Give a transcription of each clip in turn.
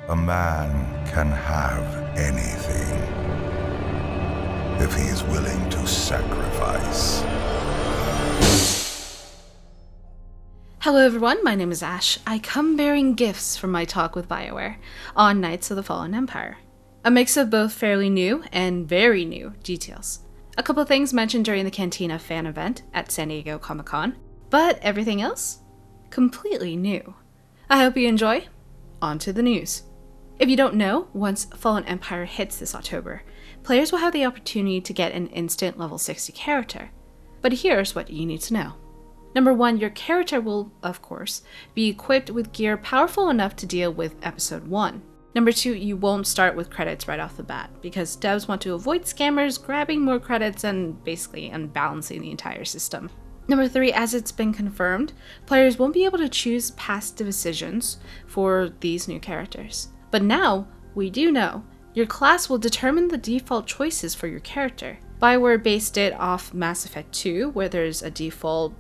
A man can have anything if he is willing to sacrifice. Hello everyone, my name is Ash. I come bearing gifts from my talk with Bioware on Knights of the Fallen Empire. A mix of both fairly new and very new details. A couple of things mentioned during the Cantina fan event at San Diego Comic-Con, but everything else? Completely new. I hope you enjoy. On to the news. If you don't know, once Fallen Empire hits this October, players will have the opportunity to get an instant level 60 character. But here's what you need to know. Number 1, your character will, of course, be equipped with gear powerful enough to deal with Episode 1. Number 2, you won't start with credits right off the bat, because devs want to avoid scammers grabbing more credits and basically unbalancing the entire system. Number 3, as it's been confirmed, players won't be able to choose past decisions for these new characters. But now, we do know, your class will determine the default choices for your character. Bioware based it off Mass Effect 2, where there's a default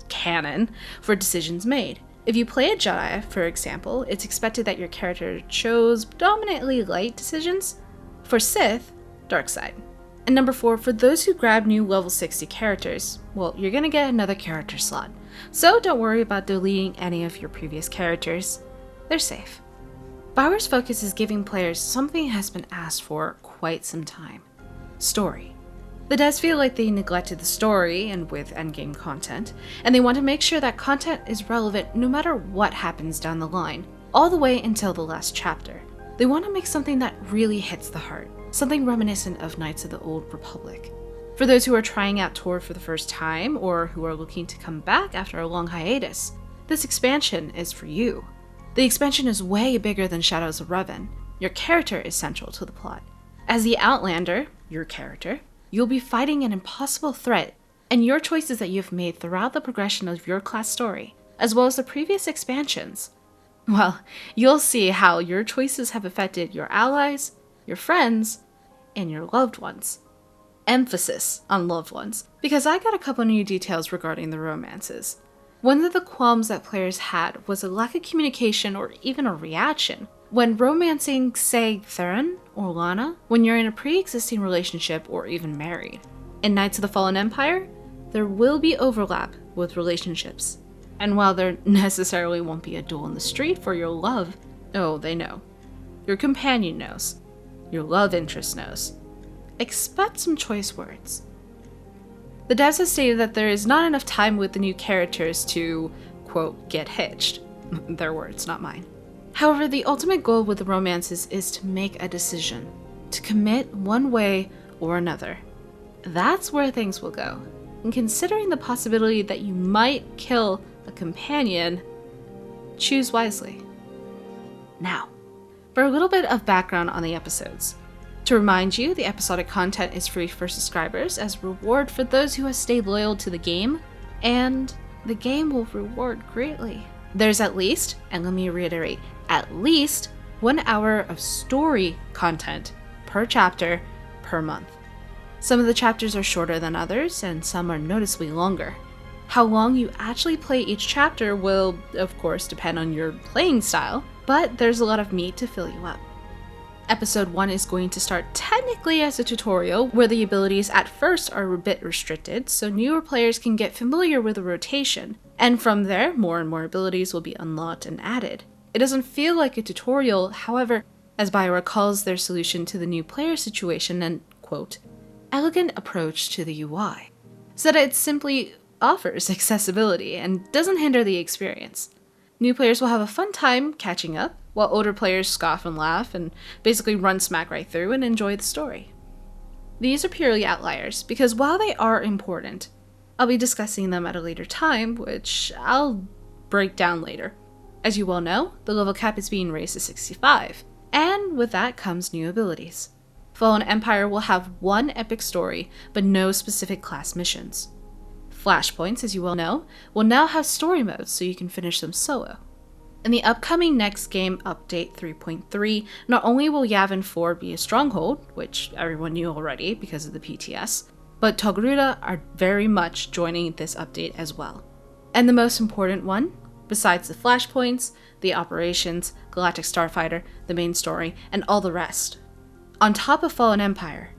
canon for decisions made. If you play a Jedi, for example, it's expected that your character chose predominantly light decisions. For Sith, dark side. And number 4, for those who grab new level 60 characters, well, you're gonna get another character slot. So don't worry about deleting any of your previous characters. They're safe. Bioware's focus is giving players something that has been asked for quite some time. Story. The devs feel like they neglected the story and with endgame content, and they want to make sure that content is relevant no matter what happens down the line, all the way until the last chapter. They want to make something that really hits the heart, something reminiscent of Knights of the Old Republic. For those who are trying out TOR for the first time, or who are looking to come back after a long hiatus, this expansion is for you. The expansion is way bigger than Shadows of Revan. Your character is central to the plot. As the Outlander, your character, you'll be fighting an impossible threat, and your choices that you've made throughout the progression of your class story, as well as the previous expansions, well, you'll see how your choices have affected your allies, your friends, and your loved ones. Emphasis on loved ones, because I got a couple new details regarding the romances. One of the qualms that players had was a lack of communication or even a reaction when romancing, say, Theron or Lana, when you're in a pre-existing relationship or even married. In Knights of the Fallen Empire, there will be overlap with relationships. And while there necessarily won't be a duel in the street for your love, oh, they know. Your companion knows. Your love interest knows. Expect some choice words. The devs have stated that there is not enough time with the new characters to, quote, get hitched. Their words, not mine. However, the ultimate goal with the romances is to make a decision, to commit one way or another. That's where things will go. And considering the possibility that you might kill a companion, choose wisely. Now, for a little bit of background on the episodes. To remind you, the episodic content is free for subscribers as reward for those who have stayed loyal to the game, and the game will reward greatly. There's at least, and let me reiterate, at least 1 hour of story content per chapter per month. Some of the chapters are shorter than others, and some are noticeably longer. How long you actually play each chapter will, of course, depend on your playing style, but there's a lot of meat to fill you up. Episode 1 is going to start technically as a tutorial, where the abilities at first are a bit restricted, so newer players can get familiar with the rotation, and from there, more and more abilities will be unlocked and added. It doesn't feel like a tutorial, however, as Bioware calls their solution to the new player situation an, quote, elegant approach to the UI, so that it simply offers accessibility and doesn't hinder the experience. New players will have a fun time catching up, while older players scoff and laugh and basically run smack right through and enjoy the story. These are purely outliers, because while they are important, I'll be discussing them at a later time, which I'll break down later. As you well know, the level cap is being raised to 65, and with that comes new abilities. Fallen Empire will have one epic story, but no specific class missions. Flashpoints, as you well know, will now have story modes so you can finish them solo. In the upcoming next game update 3.3, not only will Yavin 4 be a stronghold, which everyone knew already because of the PTS, but Togruta are very much joining this update as well. And the most important one, besides the flashpoints, the operations, Galactic Starfighter, the main story, and all the rest. On top of Fallen Empire,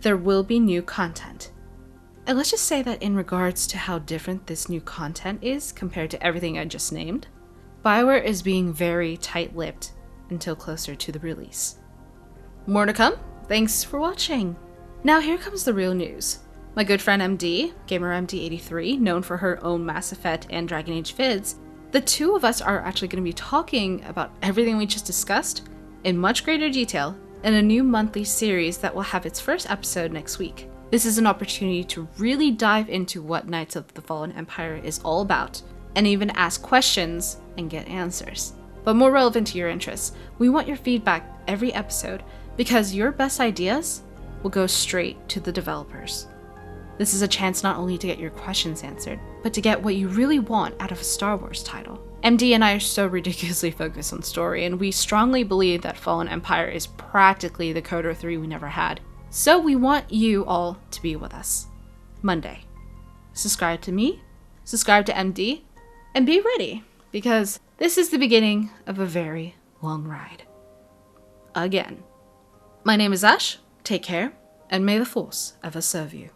there will be new content. And let's just say that in regards to how different this new content is compared to everything I just named, Bioware is being very tight-lipped until closer to the release. More to come. Thanks for watching. Now here comes the real news. My good friend MD, GamerMD83, known for her own Mass Effect and Dragon Age vids, the two of us are actually going to be talking about everything we just discussed in much greater detail in a new monthly series that will have its first episode next week. This is an opportunity to really dive into what Knights of the Fallen Empire is all about, and even ask questions and get answers. But more relevant to your interests, we want your feedback every episode because your best ideas will go straight to the developers. This is a chance not only to get your questions answered, but to get what you really want out of a Star Wars title. MD and I are so ridiculously focused on story, and we strongly believe that Fallen Empire is practically the KOTOR 3 we never had. So we want you all to be with us. Monday. Subscribe to me, subscribe to MD, and be ready, because this is the beginning of a very long ride. Again. My name is Ash, take care, and may the Force ever serve you.